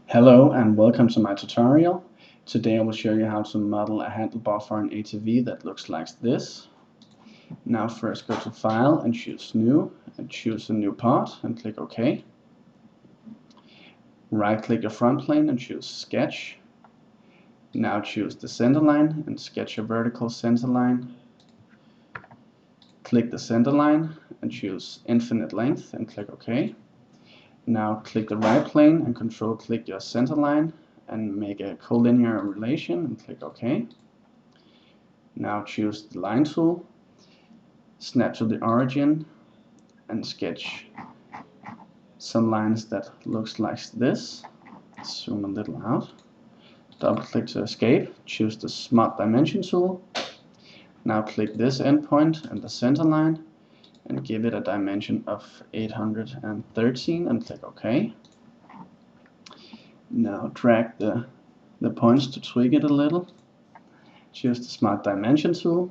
Hello and welcome to my tutorial. Today I will show you how to model a handlebar for an ATV that looks like this. Now first go to File and choose New and choose a new part and click OK. Right click your front plane and choose Sketch. Now choose the centerline and sketch a vertical centerline. Click the centerline and choose Infinite Length and click OK. Now click the right plane and control click your centerline and make a collinear relation and click OK. Now choose the line tool, snap to the origin and sketch some lines that looks like this. Zoom a little out. Double click to escape, choose the Smart Dimension tool. Now click this endpoint and the center line and give it a dimension of 813 and click OK. Now drag the points to tweak it a little. Choose the Smart Dimension tool.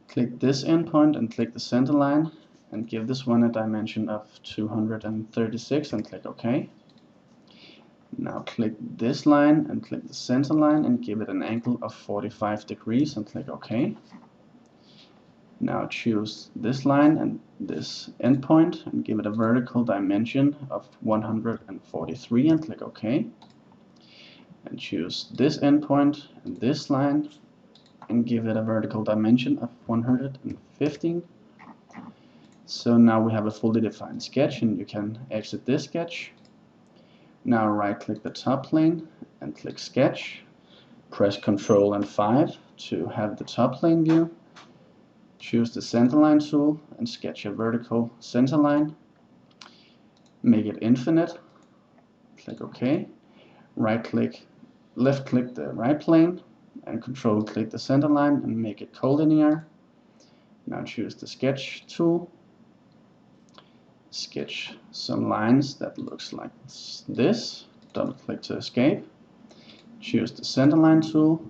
Click this endpoint and click the center line and give this one a dimension of 236 and click OK. Now click this line and click the center line and give it an angle of 45 degrees and click OK. Now choose this line and this endpoint and give it a vertical dimension of 143 and click OK. And choose this endpoint and this line and give it a vertical dimension of 115. So now we have a fully defined sketch and you can exit this sketch. Now right click the top plane and click Sketch. Press Ctrl and 5 to have the top plane view. Choose the centerline tool and sketch a vertical centerline. Make it infinite. Click OK. Right click, left click the right plane and control click the centerline and make it collinear. Now choose the Sketch tool. Sketch some lines that looks like this. Double click to escape. Choose the centerline tool.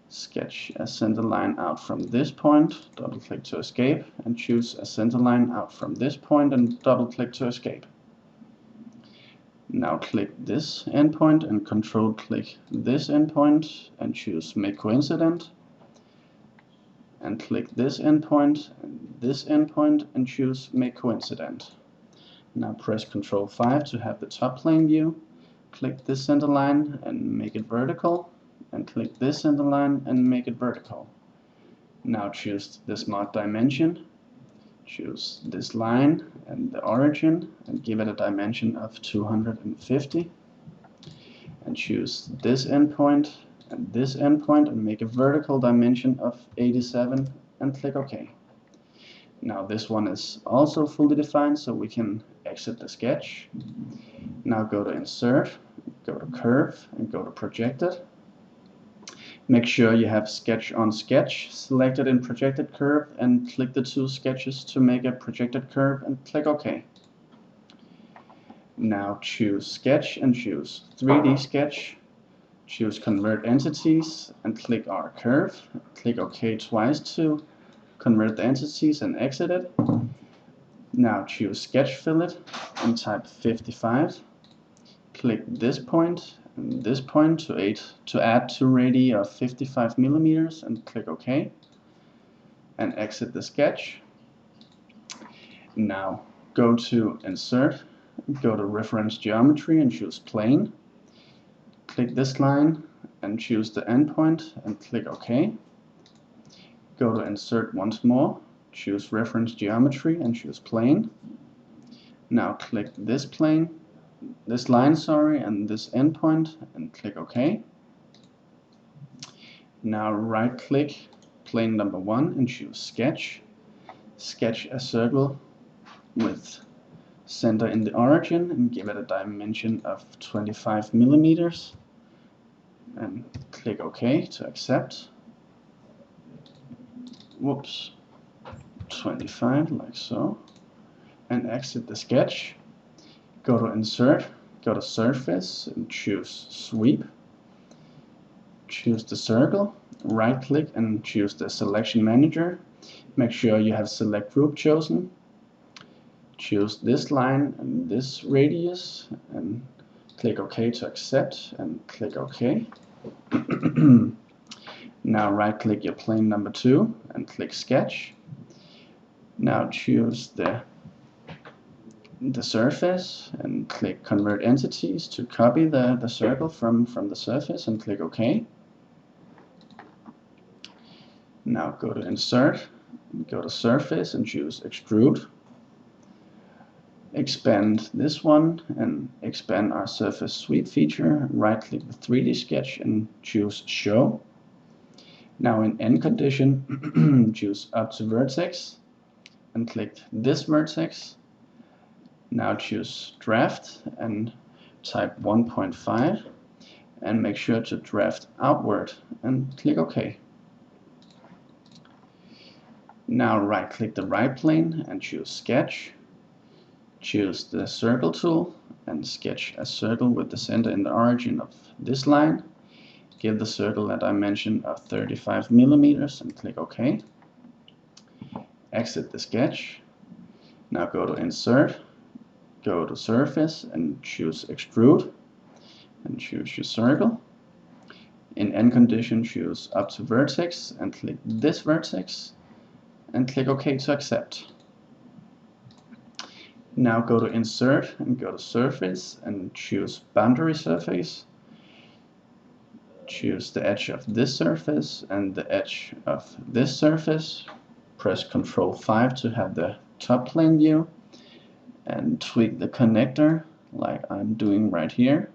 Sketch a centerline out from this point. Double click to escape and choose a centerline out from this point and double click to escape. Now click this endpoint and control click this endpoint and choose Make Coincident. And click this endpoint and choose Make Coincident. Now press Ctrl 5 to have the top plane view. Click this center line and make it vertical, and click this center line and make it vertical. Now choose the Smart Dimension. Choose this line and the origin and give it a dimension of 250. And choose this endpoint and this endpoint and make a vertical dimension of 87 and click OK. Now this one is also fully defined, so we can exit the sketch. Now go to Insert, go to Curve and go to Projected. Make sure you have Sketch on Sketch selected in Projected Curve and click the two sketches to make a projected curve and click OK. Now choose Sketch and choose 3D Sketch. Choose Convert Entities and click our curve. Click OK twice to convert the entities and exit it. Now choose Sketch Fillet and type 55. Click this point and this point to add two radii of 55 millimeters and click OK. And exit the sketch. Now go to Insert, go to Reference Geometry and choose Plane. Click this line and choose the endpoint and click OK. Go to Insert once more, choose Reference Geometry and choose Plane. Now click this plane, this line, and this endpoint and click OK. Now right click plane number 1 and choose Sketch. Sketch a circle with center in the origin and give it a dimension of 25 millimeters. And click OK to accept. Whoops, 25 like so. And exit the sketch. Go to Insert, go to Surface and choose Sweep. Choose the circle, right click and choose the Selection Manager. Make sure you have Select Group chosen. Choose this line and this radius and Click OK to accept and click OK. Now right click your plane number 2 and click sketch. Now choose the surface and click convert entities to copy the circle from the surface and click OK. Now go to insert, go to surface and choose extrude. Expand this one and expand our surface sweep feature. Right click the 3D sketch and choose show. Now in end condition choose up to vertex and click this vertex. Now choose draft and type 1.5 and make sure to draft outward and click OK. Now right click the right plane and choose sketch. Choose the circle tool and sketch a circle with the center in the origin of this line. Give the circle a dimension of 35 millimeters and click OK. Exit the sketch. Now go to insert, go to surface and choose extrude and choose your circle. In end condition choose up to vertex and click this vertex and click OK to accept. Now go to insert and go to surface and choose boundary surface. Choose the edge of this surface and the edge of this surface. Press Ctrl 5 to have the top plane view and tweak the connector like I'm doing right here.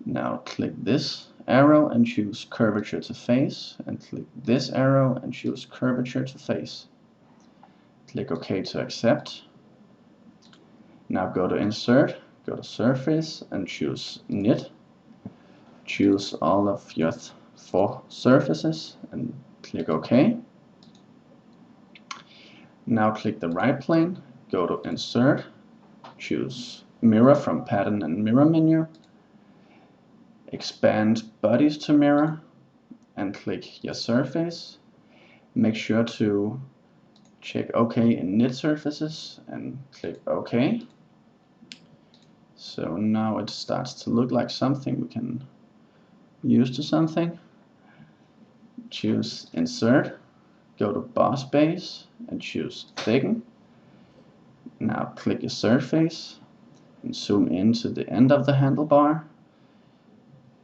Now click this arrow and choose curvature to face and click this arrow and choose curvature to face. Click OK to accept. Now go to insert, go to surface and choose knit. Choose all of your 4 surfaces and click OK. Now click the right plane, go to insert, choose mirror from pattern and mirror menu. Expand bodies to mirror and click your surface. Make sure to check OK in knit surfaces and click OK. So now it starts to look like something we can use to something. Choose insert, go to boss base and choose thicken. Now click your surface and zoom into the end of the handlebar.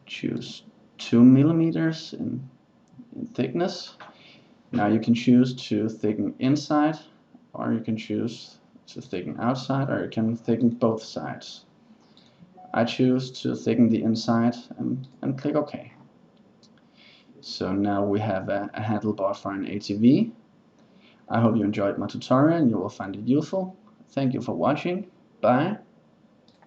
Choose 2 millimeters in thickness. Now you can choose to thicken inside, or you can choose to thicken outside, or you can thicken both sides. I choose to thicken the inside and click OK. So now we have a handlebar for an ATV. I hope you enjoyed my tutorial and you will find it useful. Thank you for watching. Bye.